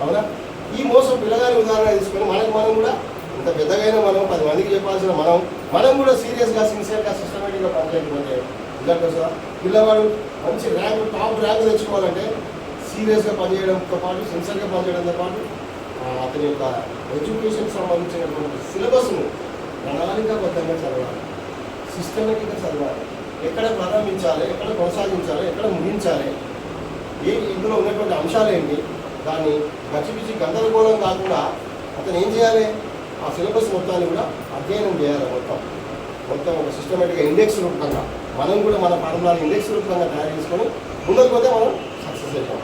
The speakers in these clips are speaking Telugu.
అవునా? ఈ మోసం పిల్లగాని ఉదాహరణ తీసుకొని మనం కూడా ఇంత పెద్దగైనా మనం 10 మందికి చెప్పాల్సిన మనం కూడా సీరియస్గా సిన్సియర్గా సిస్టమేటిక్గా పనిచేయకపోతే రిజల్ట్ వస్తుందా? పిల్లవాడు మంచి టాప్ ర్యాంక్ తెచ్చుకోవాలంటే సీరియస్గా పనిచేయడంతో పాటు సిన్సియర్గా పనిచేయడంతో పాటు అతని యొక్క ఎడ్యుకేషన్ సంబంధించినటువంటి సిలబస్ను ప్రణాళికాబద్ధంగా చదవాలి, సిస్టమేటిక్గా చదవాలి. ఎక్కడ ప్రారంభించాలి, ఎక్కడ కొనసాగించాలి, ఎక్కడ ముగించాలి, ఇందులో ఉన్నటువంటి అంశాలు ఏంటి, దాన్ని గచ్చిపిచ్చి గందరగోళం కాకుండా అతను ఏం చేయాలి? ఆ సిలబస్ మొత్తాన్ని కూడా అధ్యయనం చేయాలి. మొత్తం ఒక సిస్టమేటిక్గా ఇండెక్స్ రూపంగా మనం కూడా మన పాఠంలో ఇండెక్స్ రూపంగా తయారు చేసుకొని ముందుకు పోతే మనం సక్సెస్ అవుతాం.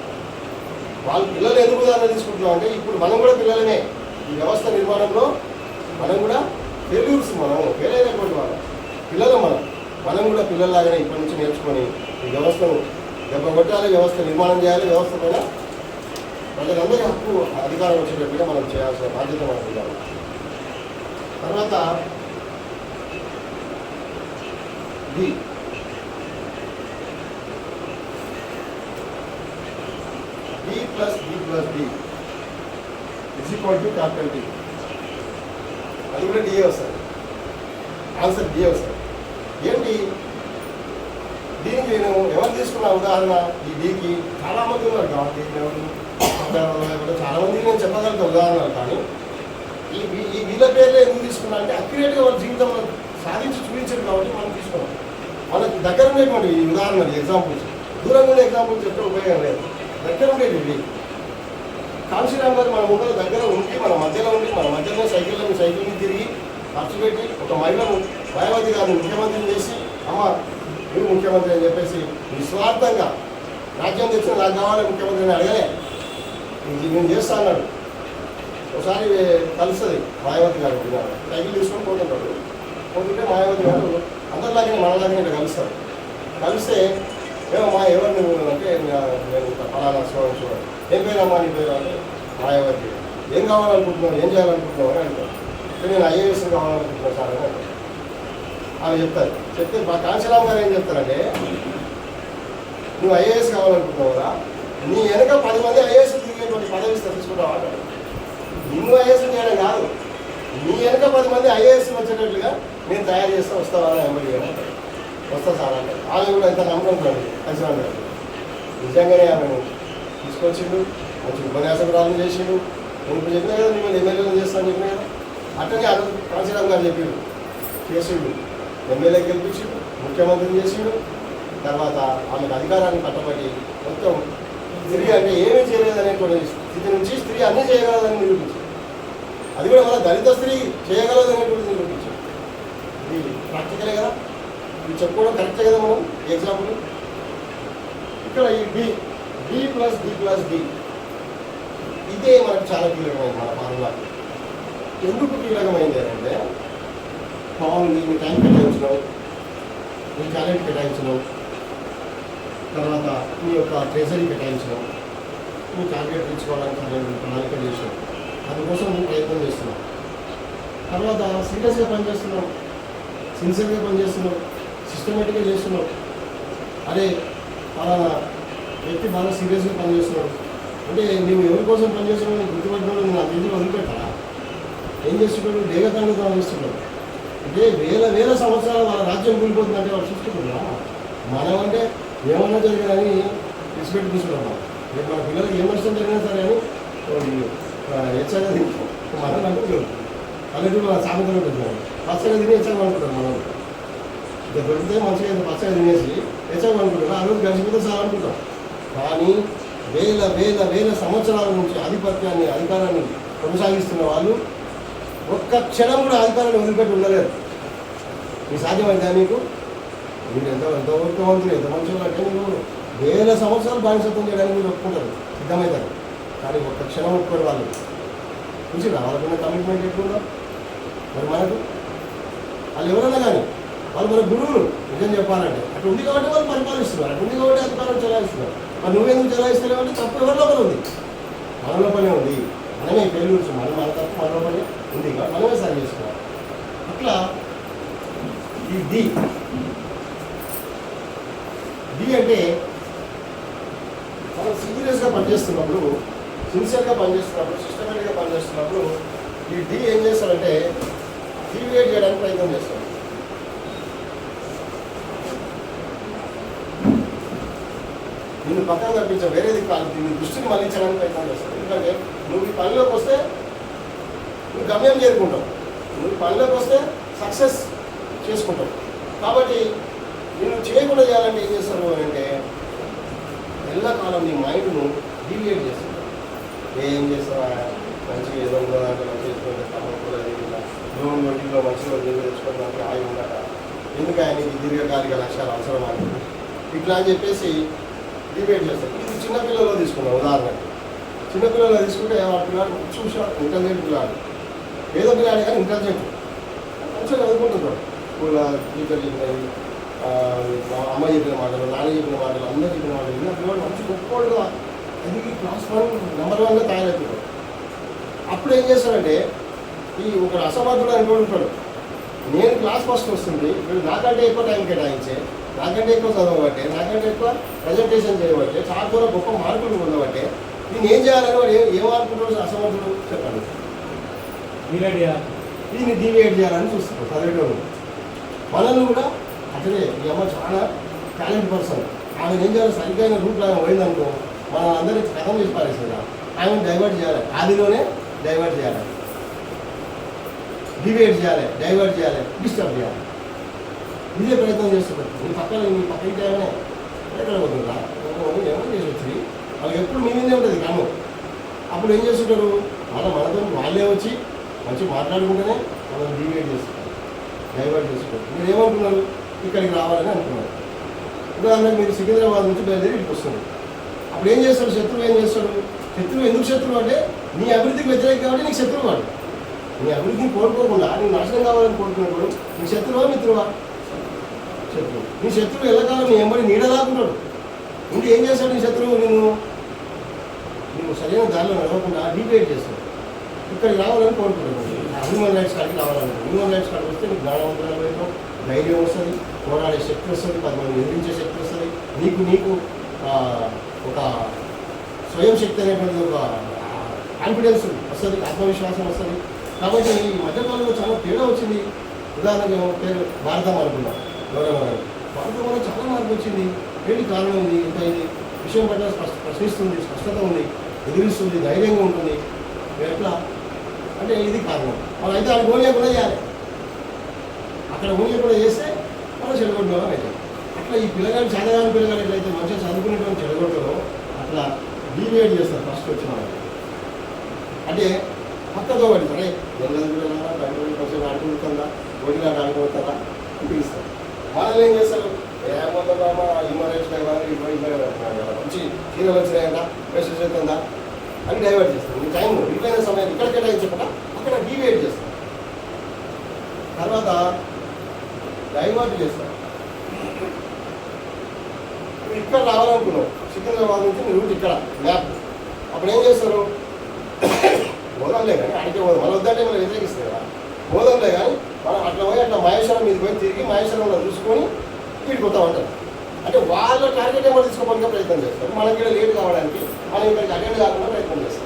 వాళ్ళు పిల్లలు ఎందుకు ఉదాహరణ తీసుకుంటున్నాం అంటే ఇప్పుడు మనం కూడా పిల్లలనే. ఈ వ్యవస్థ నిర్మాణంలో మనం కూడా ఫెయిల్యూర్స్, మనం ఫెయిల్ అయినటువంటి వాళ్ళు పిల్లలు. మనం కూడా పిల్లల్లాగానే ఇప్పటి నుంచి నేర్చుకొని ఈ వ్యవస్థను దెబ్బ కొట్టాలి, వ్యవస్థ నిర్మాణం చేయాలి. వ్యవస్థ పైన ప్రజలందరి హక్కు అధికారం వచ్చేటట్టుగా మనం చేయాల్సిన బాధ్యత మనకు ఉండాలి. తర్వాత D plus D is equal to capital D. అది కూడా డిఏ వస్తుంది, ఆన్సర్ డిఏ వస్తుంది. ఏంటి దీనికి నేను ఎవరు తీసుకున్న ఉదాహరణ? ఈ డీకి చాలామంది ఉన్నారు కాబట్టి చాలామందికి నేను చెప్పగలుగుతా ఉదాహరణలు. కానీ ఈ వీళ్ళ పేర్లు ఎందుకు తీసుకున్నా అంటే అక్యురేట్గా వాళ్ళ జీవితంలో సాధించి చూపించారు కాబట్టి మనం తీసుకున్నాం. మనకు దగ్గర ఉండేటువంటి ఈ ఉదాహరణలు, ఎగ్జాంపుల్స్. దూరంగా ఉండే ఎగ్జాంపుల్స్ చెప్తే ఉపయోగం లేదు. దగ్గర ఉండేది ఇవి. కాంశీరామ్ గారు మన ముందర దగ్గర ఉండి మన మధ్యలో ఉండి మన మధ్యలో సైకిల్ని తిరిగి ఖర్చు పెట్టి ఒక మహిళను మాయావతి గారిని ముఖ్యమంత్రిని చేసి అమ్మ నువ్వు ముఖ్యమంత్రి అని చెప్పేసి నిస్వార్థంగా రాజ్యం తెచ్చిన నాకు కావాలి ముఖ్యమంత్రిని అడగలే, నేను చేస్తా అన్నాడు. ఒకసారి కలుస్తుంది మాయావతి గారు, సైకిల్ తీసుకొని పోతుంటే మాయావతి గారు అందరిలాగే మనలాగే ఇట్లా కలుస్తారు. కలిస్తే ఏమమ్మా ఎవరు నువ్వు అంటే నేను ఫలానా చూడండి. ఏం పేరమ్మా నీ పేరు అంటే మాయావతి. ఏం కావాలనుకుంటున్నావు, ఏం చేయాలనుకుంటున్నావు అని అంటారు. నేను ఐఏఎస్ కావాలనుకుంటున్నాను సార్ అని అంటారు. అవి చెప్తారు. చెప్తే మా కాంశీరామ్ గారు ఏం చెప్తారంటే నువ్వు ఐఏఎస్ కావాలనుకుంటున్నావు కదా, నీ వెనక 10 మంది ఐఏఎస్ తిరిగేటువంటి పదవి తీసుకుంటావు అంటారు. నిన్ను ఐఏఎస్ చేయడం కాదు, నీ వెనక 10 మంది ఐఏఎస్ వచ్చేటట్లుగా నేను తయారు చేస్తా, వస్తావా ఎంబడి అంటారు. వస్తా సార్ అంటారు. ఆమె కూడా ఎంత నమ్మకం కాంశీరామ్ గారు. నిజంగానే ఆమెను తీసుకొచ్చిండు, మంచి ఉపన్యాసకురాలను చేసిండు. నేను ఇప్పుడు చెప్పినా కదా మిమ్మల్ని ఎమ్మెల్యేలు చేస్తాను చెప్పినా కదా, అట్టనే కాంశీరామ్ గారు చెప్పిండు, చేసిండు. ఎమ్మెల్యే గెలిపించిండు, ముఖ్యమంత్రిని చేసిండు. తర్వాత ఆమెకు అధికారాన్ని కట్టబట్టి మొత్తం స్త్రీ అంటే ఏమీ చేయలేదనేటువంటి స్థితి నుంచి స్త్రీ అన్నీ చేయగలదని నిరూపించింది. అది కూడా మన దళిత స్త్రీ చేయగలదనేటువంటి నిరూపించింది. ఇది ప్రాక్టికలే కదా, ఇది చెప్పుకోవడం కరెక్టే కదా. మనం ఎగ్జాంపుల్ ఇక్కడ ఈ డి ప్లస్ డి ఇదే మనకు చాలా కీలకమైంది మన ఫార్ములాకి. ఎందుకు కీలకమైంది అంటే మామూలు నీ టైం కేటాయించడం, నీ టాలెంట్ కేటాయించడం, తర్వాత నీ యొక్క ట్రెజరీ కేటాయించడం, నీ టార్గెట్ తీసుకోవడానికి నేను ప్రణాళిక చేసాను, అందుకోసం నేను ప్రయత్నం చేస్తున్నాను. తర్వాత సీరియస్గా పనిచేస్తున్నావు, సిన్సియర్గా పనిచేస్తున్నావు, సిస్టమేటిక్గా చేస్తున్నావు. అరే పలానా వ్యక్తి బాగా సీరియస్గా పనిచేస్తున్నాడు అంటే నువ్వు ఎవరి కోసం పనిచేస్తున్నావు గుర్తుపట్టినాడు, నేను ఆ తెలిసి వదిలిపెట్టాలా? ఏం చేస్తున్నాడు? దేగతంగా చేస్తున్నాడు. అంటే వేల సంవత్సరాలు వాళ్ళ రాజ్యం కూలిపోతుందంటే వాళ్ళు చూసుకుంటున్నా. మనం అంటే ఏమన్నా జరిగిందని రెస్పెక్ట్ తీసుకున్నాం. రేపు మన పిల్లలకి ఏం నష్టం జరిగినా సరే అని హెచ్చగా తింటాం. మనం అంటే పల్లెటూరు సామెతలు ఉంటుంది, పచ్చగా తిని హెచ్చగా అనుకుంటారు. మనం ఇక దొరికితే మంచిగా పచ్చగా తినేసి హెచ్చగా అనుకుంటారు. ఆ రోజు గడిచిపోతే సార్ అనుకుంటాం. కానీ వేల సంవత్సరాల నుంచి అధికారాన్ని కొనసాగిస్తున్న వాళ్ళు ఒక్క క్షణం కూడా అధికారాన్ని వదిలిపెట్టి ఉండలేరు. మీకు సాధ్యమైందా? మీకు మీరు ఎంత వర్గవంతులు, ఎంత మంచి అంటే మీరు వేల సంవత్సరాలు బానిసత్వం చేయడానికి మీరు ఒప్పుకుంటారు, సిద్ధమవుతారు. కానీ ఒక్క క్షణం ఒప్పుకోరు వాళ్ళు. చూసి వాళ్ళకున్న కమిట్మెంట్ ఎక్కువ. మరి మనకు వాళ్ళు ఎవరైనా కానీ వాళ్ళు మన గురువులు నిజం చెప్పాలంటే అటు ఉంది కాబట్టి వాళ్ళు పరిపాలిస్తున్నారు, అటు ఉంది కాబట్టి అధికారం చెలాయిస్తున్నారు. మరి నువ్వెందుకు చెలాయిస్తున్నావు అంటే తప్పు ఎవరి లోపల ఉంది, మన లోపలే ఉంది. మనమే ఫెయిల్యూర్స్, మన తప్పు మన లోపలే ఉంది కాబట్టి మనమే సరి చేసుకోవాలి. అట్లా ఈ డి అంటే మనం సీరియస్గా పనిచేస్తున్నప్పుడు సిన్సియర్గా పనిచేస్తున్నప్పుడు, సిస్టమేటిక్గా పనిచేస్తున్నప్పుడు ఈ డి ఏం చేస్తారంటే డీవియేట్ చేయడానికి ప్రయత్నం చేస్తారు. నిన్ను పక్కన తప్పించా వేరేది కాదు, దీన్ని దృష్టిని మళ్లించడానికి ప్రయత్నం చేస్తావు. ఎందుకంటే నువ్వు ఈ పనిలోకి వస్తే నువ్వు గమ్యం చేరుకుంటావు, నువ్వు పనిలోకి వస్తే సక్సెస్ చేసుకుంటావు. కాబట్టి నేను చేయకుండా చేయాలంటే ఏం చేస్తారు అని అంటే ఎల్లకాలం నీ మైండ్ను డీవియేట్ చేస్తావు. ఏం చేస్తావా, మంచిగా ఏదో ఉందో దాంట్లో మంచిగా చేసుకుంటే తప్పకుండా లోన్ వడ్డీలో మంచిగా తెచ్చుకోవడానికి ఆగి ఉండట, ఎందుకు ఆయనకి దీర్ఘకాలిక లక్ష్యాలు అవసరం అని ఇట్లా అని చెప్పేసి డిబేట్ చేస్తారు. ఇది చిన్నపిల్లల్లో తీసుకున్నాం ఉదాహరణకి. చిన్నపిల్లల్లో తీసుకుంటే ఆ పిల్లలు చూసాడు ఇంటెలిజెంట్ పిల్లాడు, ఏదో పిల్లాడు కానీ ఇంటెలిజెంట్, మంచిగా చదువుకుంటుంటాడు. స్కూల్లో టీచర్ చెప్పినవి, అమ్మ చెప్పిన మాటలు, నాన్న చెప్పిన మాటలు, అందరూ చెప్పిన మాటలు ఇలా పిల్లలు మంచి గొప్పగా ఎదిగి క్లాస్ 1 నెంబర్ 1గా తయారవుతున్నాడు. అప్పుడు ఏం చేస్తాడంటే ఈ ఒక అసమర్థుడు అని కూడా ఉంటాడు, నేను క్లాస్ ఫస్ట్ వస్తుంది వీళ్ళు నాకంటే ఎక్కువ టైం కేటాయించే, నాకంటే ఎక్కువ చదవబట్టే, నాకంటే ఎక్కువ ప్రజెంటేషన్ చేయబట్టే, చాలా కూడా గొప్ప మార్కులు ఉండబట్టే నేను ఏం చేయాలని వాడు ఏం అనుకుంటాడు అసమర్థుడు చెప్పండి. దీన్ని డీవియేట్ చేయాలని చూస్తున్నాడు చదివేటోడు. మనల్ని కూడా అట్లనే ఈ అమ్మ చాలా టాలెంట్ పర్సన్, ఆమె ఏం చేయాలి సరిగ్గా రూట్లో ఆమె పోయిందనుకో మనం అందరికీ కథం చేసి పారేసేదా, ఆమెను డైవర్ట్ చేయాలి, ఆదిలోనే డైవర్ట్ చేయాలి, డివేట్ చేయాలి, డైవర్ట్ చేయాలి, డిస్టర్బ్ చేయాలి. ఇదే ప్రయత్నం చేస్తున్నారు. నీ పక్కకి ఏమైనా ఎక్కడ పోతుందా ఏమో చేసి వచ్చి వాళ్ళకి ఎప్పుడు మీ మీదే ఉంటుంది క్రమం. అప్పుడు ఏం చేస్తుంటారు మనతో వాళ్ళే వచ్చి మంచిగా మాట్లాడుకుంటేనే మనం డివేట్ చేస్తుంటారు, డైవర్ట్ చేస్తుంటారు. మీరు ఏమనుకున్నారు ఇక్కడికి రావాలని అనుకున్నారు. ఉదాహరణకు మీరు సికింద్రాబాద్ నుంచి బయలుదేరి ఇక్కడికి వస్తుంది. అప్పుడు ఏం చేస్తాడు శత్రువు, ఏం చేస్తాడు శత్రువు, ఎందుకు శత్రువు అంటే నీ అభివృద్ధికి వ్యతిరేకం కాబట్టి నీకు శత్రువు వాడు. నీ అభివృద్ధిని కోరుకోకుండా నీకు నాశనం కావాలని కోరుకున్నప్పుడు నీ శత్రువా మిత్రువా? శత్రువు. నీ శత్రువు ఎల్లకాలం నీ ఎంబడి నీడలాకుంటాడు. ఇంటి ఏం చేస్తాడు నీ శత్రువు, నువ్వు సరైన దారిలో నడవకుండా డిబేట్ చేస్తాడు. ఇక్కడికి రావాలని కోరుకుంటాడు, హ్యూమన్ రైట్స్ కాడికి రావాలని. హ్యూమన్ రైట్స్ కాడికి వస్తే నీకు జ్ఞానవంతులు అవుతావు, ధైర్యం వస్తుంది, పోరాడే శక్తి వస్తుంది, 10 మంది ఎదిరించే శక్తి వస్తుంది, నీకు ఒక స్వయం శక్తి అనేటువంటి ఒక కాన్ఫిడెన్స్ వస్తుంది, ఆత్మవిశ్వాసం వస్తుంది. కాబట్టి ఈ మధ్యకాలంలో చాలా తేడా వచ్చింది. ఉదాహరణకు పేరు భారతం అనుకున్నాం, గౌరవం భారతంలో చాలా మార్పు వచ్చింది. ఏంటి కారణం ఉంది, ఇంకా ఇది విషయం పట్ల ప్రశ్నిస్తుంది, స్పష్టత ఉంది, ఎదిరిస్తుంది, ధైర్యంగా ఉంటుంది. ఎట్లా అంటే ఇది కారణం. మనం అయితే అది ఓన్లీ కూడా చేయాలి, అక్కడ ఓన్లీ కూడా చేస్తే మనం చెడగొట్టడం అయితే. అట్లా ఈ పిల్లగాడు చదవని పిల్లగాడు ఎట్లయితే మంచిగా చదువుకునేటువంటి చెడగొట్టడం అట్లా డీవియేట్ చేస్తారు ఫస్ట్ వచ్చిన వాళ్ళు. అంటే పక్కతో పడి సరే పిల్లలా బయట కొంచెం ఆడుకుంటుందా, ఓటిలాట ఆడుకుంటుందా అని పిలుస్తారు. వాళ్ళు ఏం చేస్తారు, ఏమవుతుందామా హ్యూమన్ రైట్స్ మంచి హీరోలు వచ్చినాయంట, మెసేజ్ అవుతుందా అని డైవర్ట్ చేస్తారు. ఈ టైం విలువైన సమయం ఇక్కడ కేటాయించకుండా అక్కడ డీవియేట్ చేస్తారు. తర్వాత డైవర్ట్ చేస్తారు. నువ్వు ఇక్కడ రావాలనుకున్నావు, సికింద్రాబాద్ నుంచి నీ రూట్ ఇక్కడ మ్యాప్. అప్పుడు ఏం చేస్తారు, పోదాంలే కానీ అడిగే పోదాం, మనం వద్దంటే మనం వ్యతిరేకిస్తుంది కదా, పోదాంలే కానీ మనం అట్లా పోయి అట్లా మహేశ్వరం మీద పోయి తిరిగి మహేశ్వరంలో చూసుకొని వీడిపోతాం అంటారు. అంటే వాళ్ళ టార్గెట్ ఏమో తీసుకోవడానికి ప్రయత్నం చేస్తారు, మనకి ఇక్కడ లేట్ కావడానికి, మనం ఇక్కడికి అటెండ్ కాకుండా ప్రయత్నం చేస్తాం.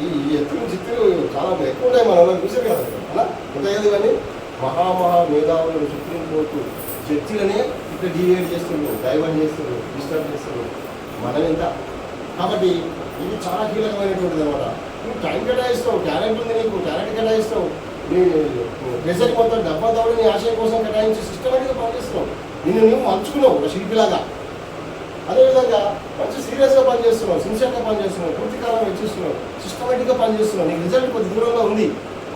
ఈ ఎత్తులు చిత్తులు చాలా ఎక్కువ ఉంటాయి, మనం చూసే కదా అలా ఉంటాయి. కానీ మహా మేధావులు సుప్రీంకోర్టు జడ్జిలనే ఇక్కడ డీవియేట్ చేస్తున్నారు, డైవర్ట్ చేస్తున్నారు, డిస్టర్బ్ చేస్తున్నారు. మనం ఎంత కాబట్టి ఇది చాలా కీలకమైనటువంటిది అనమాట. నువ్వు టైం కేటాయిస్తావు, టాలెంట్ ఉంది నీకు, టాలెంట్ కేటాయిస్తావు, నీ ప్రెజర్ మొత్తం డబ్బా తోడు నీ ఆశయం కోసం కేటాయించి సిస్టమేటిక్గా పనిచేస్తున్నావు, నువ్వు మలుచుకున్నావు ఒక శిల్పిలాగా. అదేవిధంగా మంచి సీరియస్గా పనిచేస్తున్నావు, సిన్సియర్గా పనిచేస్తున్నావు, పూర్తికాలం వెచ్చిస్తున్నావు, సిస్టమేటిక్గా పనిచేస్తున్నావు, నీకు రిజల్ట్ కొద్ది దూరంగా ఉంది.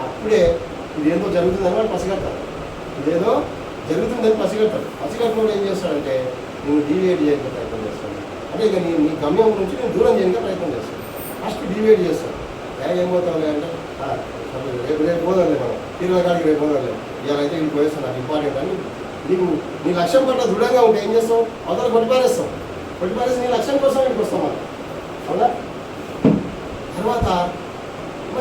అప్పుడే ఇదేదో జరుగుతుందని వాళ్ళు పసిగడతారు, ఇదేదో జరుగుతుందని పసిగడతారు. పసిగట్టినప్పుడు ఏం చేస్తాడంటే నువ్వు డీవియేట్ చేయడానికి ప్రయత్నం చేస్తాను, అంటే ఇక నీ గమ్యం నుంచి నేను దూరం చేయడానికి ప్రయత్నం చేస్తాను. ఫస్ట్ డీవియేట్ చేస్తాను. ఏమవుతావులే అంటే రేపు పోదాంలే, మనం 20 కాడికి రేపు పోదాంలే, ఇవాళ అయితే ఇంటికి పోయేస్తాను, నాకు ఇంపార్టెంట్ అని. నీకు నీ లక్ష్యం పట్ల దృఢంగా ఉంటే ఏం చేస్తావు, అవతల కొట్టిపారేస్తాం, కొట్టిపారేసి నీ లక్ష్యం కోసం ఇంటికి వస్తాం మనం, అవునా? తర్వాత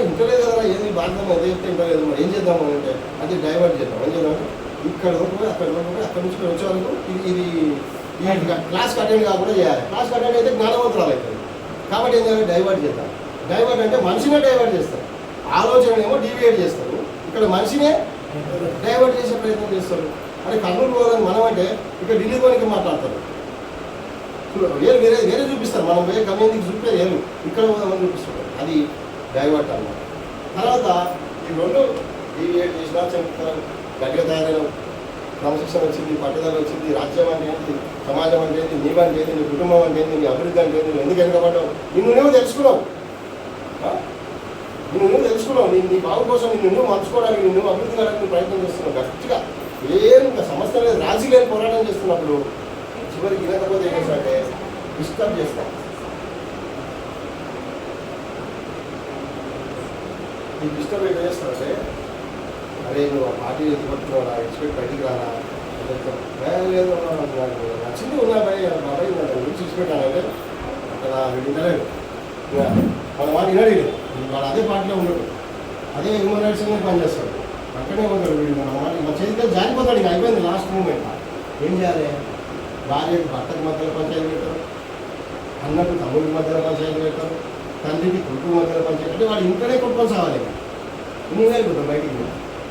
ఇంటలేదు కదా, ఏది భారతం ఏదో చెప్తే ఇంటలేదు, మరి ఏం చేద్దాము అంటే అది డైవర్ట్ చేద్దాం. ఏం చేద్దాం, ఇక్కడ వరకు పోయి అక్కడ వరకు పోయి అక్కడి నుంచి ఇక్కడ వచ్చే వరకు ఇది క్లాస్కి అటెండ్ కాకుండా చేయాలి. క్లాస్కి అటెండ్ అయితే జ్ఞానవంతురాలు అవుతుంది. కాబట్టి ఏం చేయాలి, డైవర్ట్ చేద్దాం. డైవర్ట్ అంటే మనిషినే డైవర్ట్ చేస్తారు, ఆలోచన ఏమో డీవియేట్ చేస్తారు, ఇక్కడ మనిషినే డైవర్ట్ చేసే ప్రయత్నం చేస్తారు. అంటే కర్నూలు పోదని మనం అంటే ఇక్కడ ఢిల్లీ పోనికి మాట్లాడతారు, వేరే వేరే వేరే చూపిస్తారు, మనం వేరే కమ్యూనిటీకి చూపే వేరు, ఇక్కడ పోదామని చూపిస్తారు, అది డైవర్ట్ అన్నమాట. తర్వాత ఈ రెండు డీవియేట్ చేసినా చెప్తారు, గట్టిగా తయారైన క్రమశిక్షణ వచ్చింది, పట్టుదల వచ్చింది, రాజ్యం అంటే ఏంటి, సమాజం అంటే ఏంటి, నీవంటే ఏంటి, నీ కుటుంబం అంటే ఏంటి, నీ అభివృద్ధి అంటే ఏంటి, నువ్వు ఎందుకు వెనకబడ్డావు, నువ్వు తెలుసుకున్నావు, నువ్వు తెలుసుకున్నావు, నీ బాగు కోసం నువ్వు మర్చుకోవడానికి, నువ్వు అభివృద్ధి కలగడానికి ప్రయత్నం చేస్తున్నావు, గట్టిగా ఏం సమస్య లేదు, రాజీ లేని పోరాటం చేస్తున్నప్పుడు చివరికి వినకపోతే ఏం చేస్తారంటే డిస్టర్బ్ చేస్తాం. ఈ డిస్టర్బ్ ఏం చేస్తారంటే, అరే నువ్వు ఆ పార్టీ ఎత్తుకొట్టుకున్నావు, ఎక్స్పెక్ట్ బయటికి రారా, లేదు నాకు నచ్చింది ఉన్నా బాబాయ్ నాకు గురించి ఇచ్చిపెట్టానంటే అక్కడ వింటలేదు, మన వాడు వినడు, వాడు అదే పార్టీలో ఉన్నాడు, అదే హ్యూమన్ రైట్స్ అనేది పనిచేస్తాడు, అక్కడే ఉంటాడు వీడు, మన చేతికి జారిపోతాడు, ఇక అయిపోయింది లాస్ట్ మూమెంట్. ఏం చేయాలి, భార్యకు భర్తకు మధ్యలో పంచాయతీ పెడతారు, అన్నకు తమ్ముడికి మధ్యలో పంచాయతీ పెడతారు, తండ్రికి కొడుకు మధ్యలో పంచాయతీ అంటే వాడు ఇంట్లోనే కొట్టుకొని సావాలి, నువ్వే వెళ్ళిపోతావు బయటికి,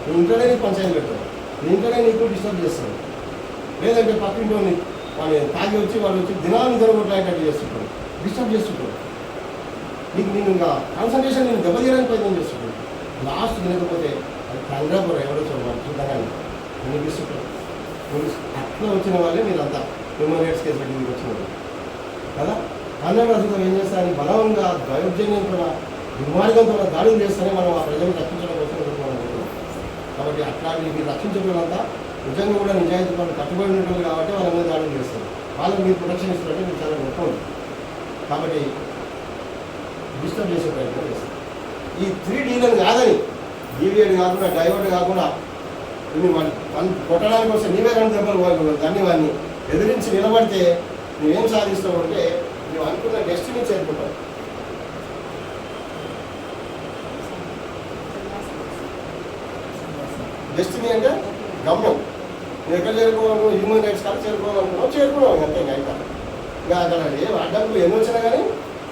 నీ ఇంట్లోనే నీకు పంచాయతీ పెడతావు, నీ ఇంట్లోనే నీకు డిస్టర్బ్ చేస్తాడు, లేదంటే పక్కింటి వాడు తాగి వచ్చి వాడు వచ్చి దినాన్ని జరగొట్లాడేటట్టు చేస్తుంటాడు, డిస్టర్బ్ చేస్తుంటాడు, నీకు నేను ఇంకా కాన్సన్ట్రేషన్ నేను దెబ్బతీయడానికి ప్రయత్నం చేస్తుంటాడు, లాస్ట్ వినకపోతే అది కంగ్రాపురం ఎవరో చూడగానే అనిపిస్తుంటారు. అట్లా వచ్చిన వాళ్ళే మీరంతా హ్యూమన్ రైట్స్ కేసు పెట్టి మీకు వచ్చిన వాళ్ళు కదా. కాంగ్రెస్ ప్రభుత్వం ఏం చేస్తారని బలంగా దౌర్జన్యంతో దుర్మార్గంతో దాడులు చేస్తేనే మనం ఆ ప్రజలను రక్షించడం కోసం అనుకుంటున్నాం. కాబట్టి అట్లాంటి మీరు రక్షించడంతా నిజంగా కూడా నిజాయితీ వాళ్ళు కట్టుబడి ఉంటుంది కాబట్టి వాళ్ళ మీద దాడులు చేస్తారు, వాళ్ళకి మీరు ప్రొటెక్షన్ ఇస్తారంటే మీరు చాలా గొప్ప ఉంది. కాబట్టి డిస్టర్బ్ చేసే ప్రయత్నం చేస్తారు. ఈ 3Dలను కాదని డీవియేట్ కాకుండా డైవర్ట్ కాకుండా వాళ్ళు కొట్టడానికి వస్తే నీవే 2 దెబ్బలు దాన్ని వాడిని ఎదిరించి నిలబడితే నువ్వేం సాధిస్తావు అంటే నువ్వు అనుకున్న డెస్టినీ చేరుకుంటావు. డెస్టినీ అంటే గమ్యం, నువ్వు ఎక్కడ చేరుకోవాలి, హ్యూమన్ రైట్స్ కాదు చేరుకోవాలనుకున్నావు, చేరుకున్నావు అంతే. ఇంకా అక్కడ ఏ అడ్డంకులు ఎన్ని వచ్చినా కానీ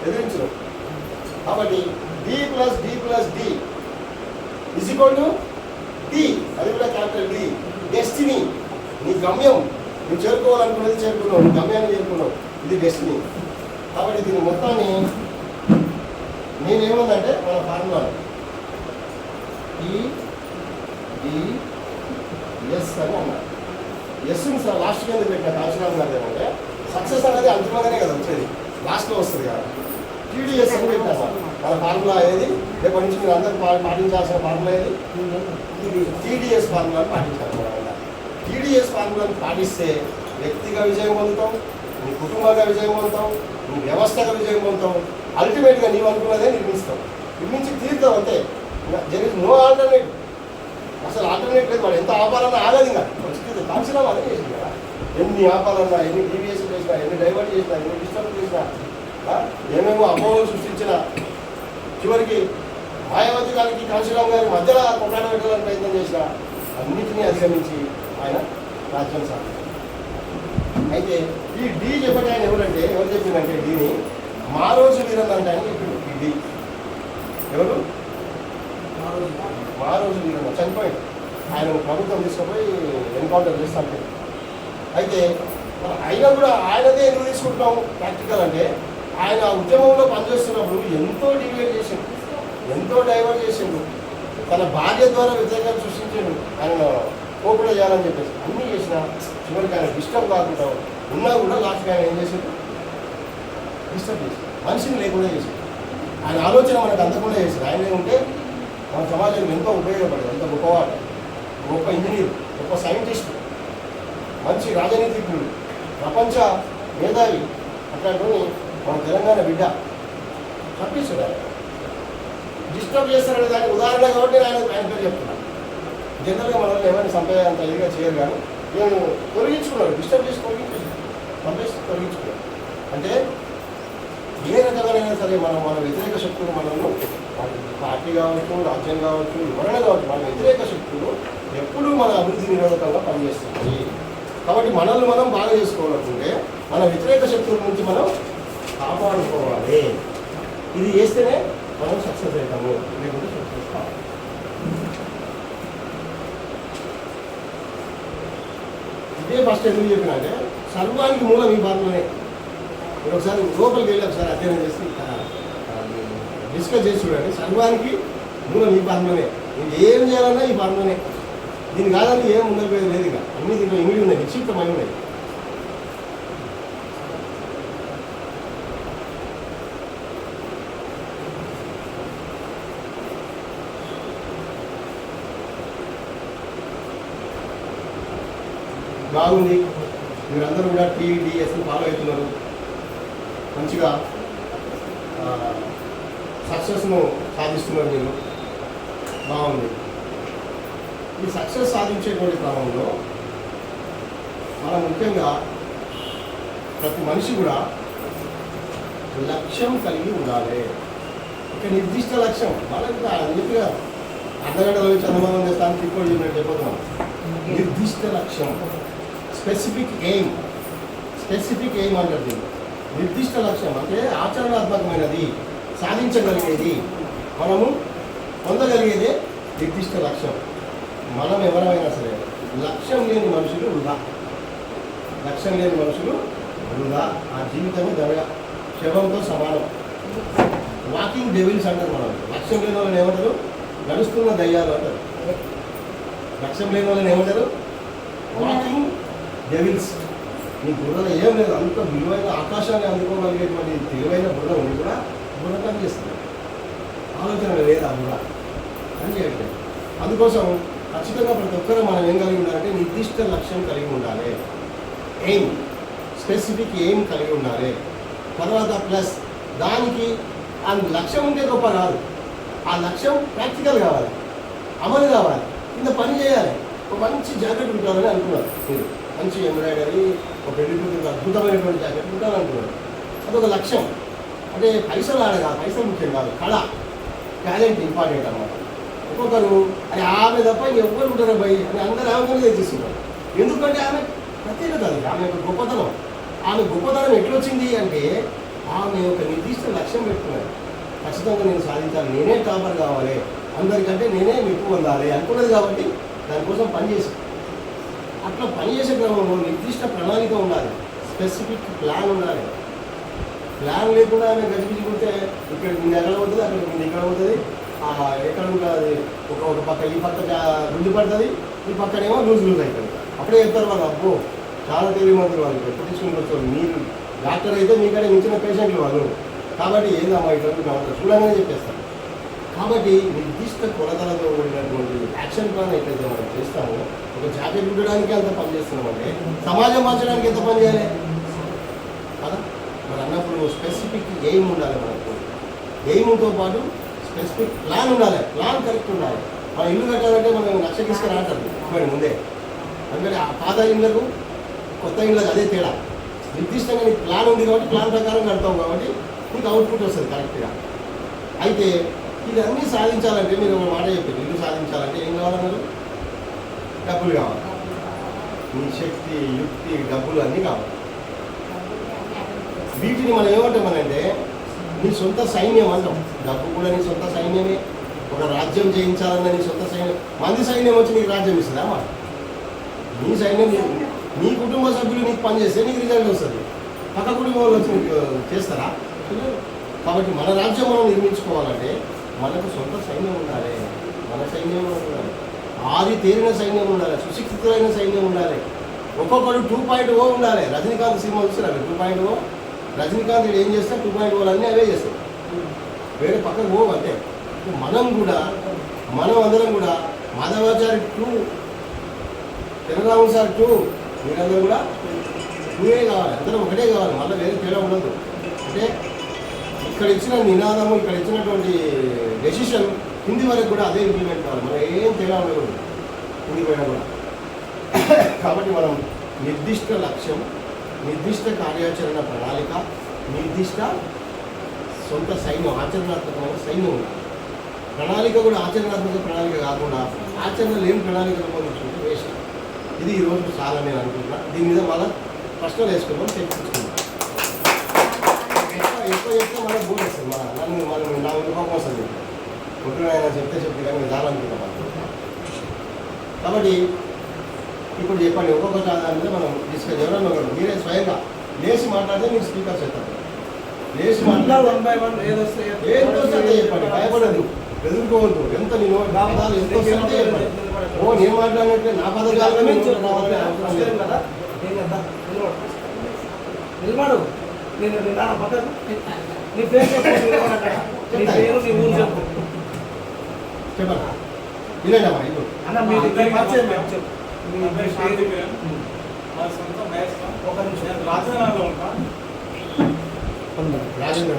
ఎదిరించడం. కాబట్టి D+D+D = D, అది కూడా క్యాపిటల్ D, డెస్టినీ. నీ గమ్యం, నువ్వు చేరుకోవాలనుకున్నది చేరుకున్నావు, నీ గమ్యాన్ని చేరుకున్నావు, ఇది డెస్టినీ. కాబట్టి దీని మొత్తాన్ని నేనేమందంటే మన ఫార్ములా EDS అని అన్నారు. ఎస్ని సార్ లాస్ట్కి ఎందుకు పెట్టిన కాల్చురామ్ గారు ఏమంటే సక్సెస్ అనేది అంతిమంగానే కదా వచ్చేది, లాస్ట్లో వస్తుంది కదా. TDS అని పెట్టాను మన ఫార్ములా ఏది, రేపటి నుంచి మీరు అందరూ పాటించాల్సిన ఫార్ములా ఏది, TDS ఫార్ములాను పాటించాలి. TDS ఫార్ములాను పాటిస్తే వ్యక్తిగా విజయం పొందుతాం, నీ కుటుంబంగా విజయం పొందుతాం, నీ వ్యవస్థగా విజయం పొందుతాం, అల్టిమేట్గా నీవు అనుకున్నదే నిర్మిస్తాం, నిర్మించి తీరుతాం అంతే. దెర్ ఇస్ నో ఆల్టర్నేటివ్, అసలు ఆల్టర్నేటివ్ లేదు. వాడు ఎంత ఆపాలన్నా ఆగదు, ఇంకా పరిస్థితి కాల్సిరామ్ అదే చేసింది కదా. ఎన్ని ఆపాలన్నా, ఎన్ని డీవియేషన్ చేసినా, ఎన్ని డైవర్ట్ చేసినా, ఎన్ని డిస్టర్బ్ చేసినా, ఏమేమో అపోహలు సృష్టించిన చివరికి మాయావతి గారికి కాశీరామ్ గారి మధ్యలో కొట్లాట పెట్టాలని ప్రయత్నం చేసిన అన్నింటినీ అధిగమించి ఆయన రాజ్యం సాధించారు. అయితే ఈ డి చెప్పటి ఆయన ఎవరంటే, ఎవరు చెప్పిందంటే డీని మారోజు వీరన్ అంటే ఆయన చెప్పిండు. ఈ డి ఎవరు, మారోజు వీరన్ చనిపోయింది, ఆయన ప్రభుత్వం తీసుకుపోయి ఎన్కౌంటర్ చేస్తాను. అయితే అయినా కూడా ఆయనదే ఎందుకు తీసుకుంటున్నాం ప్రాక్టికల్ అంటే, ఆయన ఉద్యమంలో పనిచేస్తున్నప్పుడు ఎంతో డివేట్ చేసిండు, ఎంతో డైవర్ట్ చేసిండు, తన భార్య ద్వారా వ్యతిరేకాలు సృష్టించాడు, ఆయన పోకుండా చేయాలని చెప్పేసి అన్నీ చేసిన చివరికి ఆయన డిస్టర్బ్ కాకుండా ఉన్నా కూడా లాస్ట్గా ఆయన ఏం చేసాడు, డిస్టర్బ్ చేసి మనిషిని లేకుండా చేశాడు. ఆయన ఆలోచన మనకు అందకుండా చేశాడు. ఆయన ఉంటే మన సమాజానికి ఎంతో ఉపయోగపడేది, ఎంతో గొప్పవాడు, గొప్ప ఇంజనీర్, గొప్ప సైంటిస్ట్, మంచి రాజనీతిజ్ఞుడు, ప్రపంచ మేధావి, అట్లాంటి మన తెలంగాణ బిడ్డ తప్పిస్తాడు. ఆయన డిస్టర్బ్ చేస్తారనే దానికి ఉదాహరణ కాబట్టి ఆయన పేరు చెప్తున్నాను. జనరల్గా మనల్ని ఏమైనా సంపేదంత ఇదిగా చేయరు, కానీ నేను తొలగించుకున్నాను, డిస్టర్బ్ చేసి తొలగించుకున్నాను. అంటే ఏ రకమైనా సరే మన వ్యతిరేక శక్తులు మనల్ని, పార్టీ కావచ్చు, రాజ్యం కావచ్చు, ఎవరైనా కావచ్చు, మన వ్యతిరేక శక్తులు ఎప్పుడూ మన అభివృద్ధి నిరోధకంగా పనిచేస్తుంది. కాబట్టి మనల్ని మనం బాగా చేసుకోవాలనుకుంటే మన వ్యతిరేక శక్తుల నుంచి మనం కాపాడుకోవాలి. ఇది చేస్తేనే మనం సక్సెస్ అవుతాము, లేకుంటే సక్సెస్ కావాలి. ఇదే ఫస్ట్ ఎందుకు చెప్పిన అంటే సర్వానికి మూలం ఈ ఫార్ములానే. మీరు ఒకసారి లోపలికి వెళ్ళి ఒకసారి అధ్యయనం చేసి డిస్కస్ చేసి చూడండి. సర్వానికి మూలం ఈ ఫార్ములానే. మీరు ఏం చేయాలన్నా ఈ ఫార్ములానే. దీని కాదని ఏం ఉండకపోయేది లేదు. ఇక అన్ని దీంట్లో ఇమిడి ఉన్నాయి, నిశ్చితమై ఉన్నాయి. బాగుంది, మీరందరూ కూడా టీడీఎస్ని ఫాలో అవుతున్నారు, మంచిగా సక్సెస్ను సాధిస్తున్నారు మీరు, బాగుంది. ఈ సక్సెస్ సాధించేటువంటి క్రమంలో మనం ముఖ్యంగా ప్రతి మనిషి కూడా లక్ష్యం కలిగి ఉండాలి. ఒక నిర్దిష్ట లక్ష్యం. వాళ్ళకి అన్నిటిగా అర్ధగంటలో చందమానం చేస్తాను ఇప్పుడు చెప్పినట్టు నిర్దిష్ట లక్ష్యం, స్పెసిఫిక్ ఎయిమ్. స్పెసిఫిక్ ఎయిమ్ అంటారు. నిర్దిష్ట లక్ష్యం అంటే ఆచరణాత్మకమైనది, సాధించగలిగేది, మనము పొందగలిగేదే నిర్దిష్ట లక్ష్యం. మనం ఎవరైనా సరే లక్ష్యం లేని మనుషులు వృధా. లక్ష్యం లేని మనుషులు వృధా. ఆ జీవితమే దరగా శవంతో సమానం. వాకింగ్ డెవిల్స్ అంటారు. మనం లక్ష్యం లేని వాళ్ళని ఏమంటారు? నడుస్తున్న దయ్యాలు అంటారు. లక్ష్యం లేని వాళ్ళని ఏమంటారు? Walking devils. నీ బుర్రలో ఏం లేదు, అంత విలువైన ఆకాశాన్ని అందుకోగలిగేటువంటి తెలివైన బుర్ర ఉండి కూడా బుర్ర పని చేస్తుంది. ఆలోచన లేదు ఆ బుర్ర అని చేయట్లేదు. అందుకోసం ఖచ్చితంగా ప్రతి ఒక్కరూ మనం ఏం కలిగి ఉండాలంటే నిర్దిష్ట లక్ష్యం కలిగి ఉండాలి. ఎయిమ్, స్పెసిఫిక్ ఎయిమ్ కలిగి ఉండాలి. తర్వాత ప్లస్ దానికి ఆ లక్ష్యం ఉంటే గొప్ప కాదు, ఆ లక్ష్యం ప్రాక్టికల్ కావాలి, అమలు కావాలి, కింద పని చేయాలి. ఒక మంచి జాకెట్ కుట్టాలని అనుకున్నారు మీరు, మంచి ఎంబ్రాయిడరీ, ఒక పెళ్లి కూతురు అద్భుతమైనటువంటి జాకెట్ కుట్టాలనుకున్నారు. అదొక లక్ష్యం. అంటే పైసలు ఆడగా, పైసలు ముఖ్యం కాదు, కళ, టాలెంట్ ఇంపార్టెంట్ అన్నమాట. ఒక్కొక్కరు అది ఆమె తప్ప ఎవరు ఉంటారో భయ్ అని అందరూ ఆమె తెచ్చిస్తున్నారు. ఎందుకంటే ఆమె ప్రత్యేకత, అది ఆమె యొక్క గొప్పతనం. ఆమె గొప్పతనం ఎట్లొచ్చింది అంటే ఆమె ఒక నిర్దిష్ట లక్ష్యం పెట్టుకున్నారు. ఖచ్చితంగా నేను సాధించాలి, నేనే టాపర్ కావాలి, అందరికంటే నేనే మెప్పు పొందాలి అనుకున్నది. కాబట్టి దానికోసం పనిచేసి అట్లా పనిచేసే క్రమంలో నిర్దిష్ట ప్రణాళిక ఉండాలి, స్పెసిఫిక్ ప్లాన్ ఉండాలి. ప్లాన్ లేకుండా ఆమె గజిబిజి కొడితే ఇక్కడ నిన్న ఎక్కడ పోతుంది, అక్కడ నిన్న ఇక్కడ పోతుంది, ఎక్కడ ఉంటుంది ఒక పక్క ఈ పక్క గుండి పడుతుంది, ఈ పక్కనేమో లూజ్ అవుతుంది. అప్పుడే చెప్తారు వాళ్ళు, అబ్బో చాలా తెలియమంటారు వాళ్ళు, ఎప్పుడు తీసుకుని వచ్చారు. మీరు డాక్టర్ అయితే మీకడే మించిన పేషెంట్లు వాళ్ళు, కాబట్టి ఏందమ్మా ఇట్లా చూడగానే చెప్పేస్తారు. కాబట్టి నిర్దిష్ట కొలతలతో కూడినటువంటి యాక్షన్ ప్లాన్ ఎట్లయితే మనం చేస్తామో, ఒక జాకెట్ కుట్టడానికి అంత పని చేస్తున్నామంటే సమాజం మార్చడానికి ఎంత పని చేయాలి కదా. మరి అన్నప్పుడు స్పెసిఫిక్ ఎయిమ్ ఉండాలి మనకు. ఎయిమ్తో పాటు స్పెసిఫిక్ ప్లాన్ ఉండాలి, ప్లాన్ కరెక్ట్ ఉండాలి. మన ఇల్లు కట్టాలంటే మనం లక్ష తీసుకుని అంటారు ఇప్పుడు ముందే. అందుకని ఆ పాత ఇళ్ళకు కొత్త ఇళ్ళకు అదే తేడా. నిర్దిష్టంగా నీకు ప్లాన్ ఉంది కాబట్టి ప్లాన్ ప్రకారం కడతావు కాబట్టి నీకు అవుట్పుట్ వస్తుంది కరెక్ట్గా. అయితే ఇవన్నీ సాధించాలంటే మీరు ఒక మాట చెప్పారు, ఇల్లు సాధించాలంటే ఏం కావాలన్నారు? డబ్బులు కావాలి. మీ శక్తి, యుక్తి, డబ్బులు అన్నీ కావాలి. వీటిని మనం ఏమంటామనంటే నీ సొంత సైన్యం అంటాం. డబ్బు కూడా నీ సొంత సైన్యమే. ఒక రాజ్యం జయించాలన్న నీ సొంత సైన్యం. మంది సైన్యం వచ్చి నీకు రాజ్యం ఇస్తుందా? మా నీ సైన్యం, నీ కుటుంబ సభ్యులు నీకు పని చేస్తే నీకు రిజల్ట్ వస్తుంది. పక్క కుటుంబం వాళ్ళు వచ్చి నీకు చేస్తారా? కాబట్టి మన రాజ్యం మనం నిర్మించుకోవాలంటే మనకు సొంత సైన్యం ఉండాలి, మన సైన్యం ఉండాలి, ఆది తేరిన సైన్యం ఉండాలి, సుశిక్షితులైన సైన్యం ఉండాలి. ఒక్కొక్కరు 2.0 ఉండాలి. రజనీకాంత్ సినిమా చూస్తారు 2.0. రజనీకాంత్ ఏం చేస్తే 2.0 అన్నీ అవే చేస్తాం, వేరే పక్కకు పోవు అంతే. మనం కూడా, మనం అందరం కూడా మాధవాచారి 2, చంద్రరావు సార్ 2, మీరందరూ కూడా 2 కావాలి. అందరం ఒకటే కావాలి, మళ్ళీ వేరే తేడా ఉండదు. అంటే ఇక్కడ ఇచ్చిన నినాదము, ఇక్కడ ఇచ్చినటువంటి డెసిషన్ హిందీ వరకు కూడా అదే ఇంప్లిమెంట్ కావాలి. మనం ఏం తేడా ఉండకూడదు హిందీ పైన కూడా. కాబట్టి మనం నిర్దిష్ట లక్ష్యం, నిర్దిష్ట కార్యాచరణ ప్రణాళిక, నిర్దిష్ట సొంత సైన్యం, ఆచరణాత్మకమైన సైన్యం ఉండాలి. ప్రణాళిక కూడా ఆచరణాత్మక ప్రణాళిక కాకుండా ఆచరణ లేని ప్రణాళిక రూపొందించుకుంటే వేస్ట్. ఇది ఈరోజు చాలా నేను అనుకుంటున్నా. దీని మీద వాళ్ళ ప్రశ్నలు వేసుకున్నాం, చర్చించుకున్నాం. ఎక్కువ చెప్తే మనకు బోర్ వస్తుంది మనం నా కోపం వస్తుంది కొట్టుకుని ఆయన చెప్తే కానీ మీరు రావాలనుకుంటాం కాబట్టి ఇప్పుడు చెప్పండి ఒక్కొక్క ఆధారం మీద మనం డిస్కస్ ఎవరన్నా ఒకరు మీరే స్వయంగా లేచి మాట్లాడితే మీరు స్పీకర్స్ చెప్తారు లేచి మాట్లాడితే చెప్పండి భయపడదు ఎదుర్కోవద్దు ఎంత నేను ఎంత వస్తుంటే చెప్పండి ఓ నేను మాట్లాడినట్టే నా పదజాలు నిలబడు నేను పక్కకు నీ పేరు నీ పేరు నీ ఊరు చెప్పు చెప్పండి వినండమ్మా ఇప్పుడు అన్న మీరు పరిచయం చెప్పు ఒక నిమిషం రాజధానిలో ఉంటా రాజేంద్ర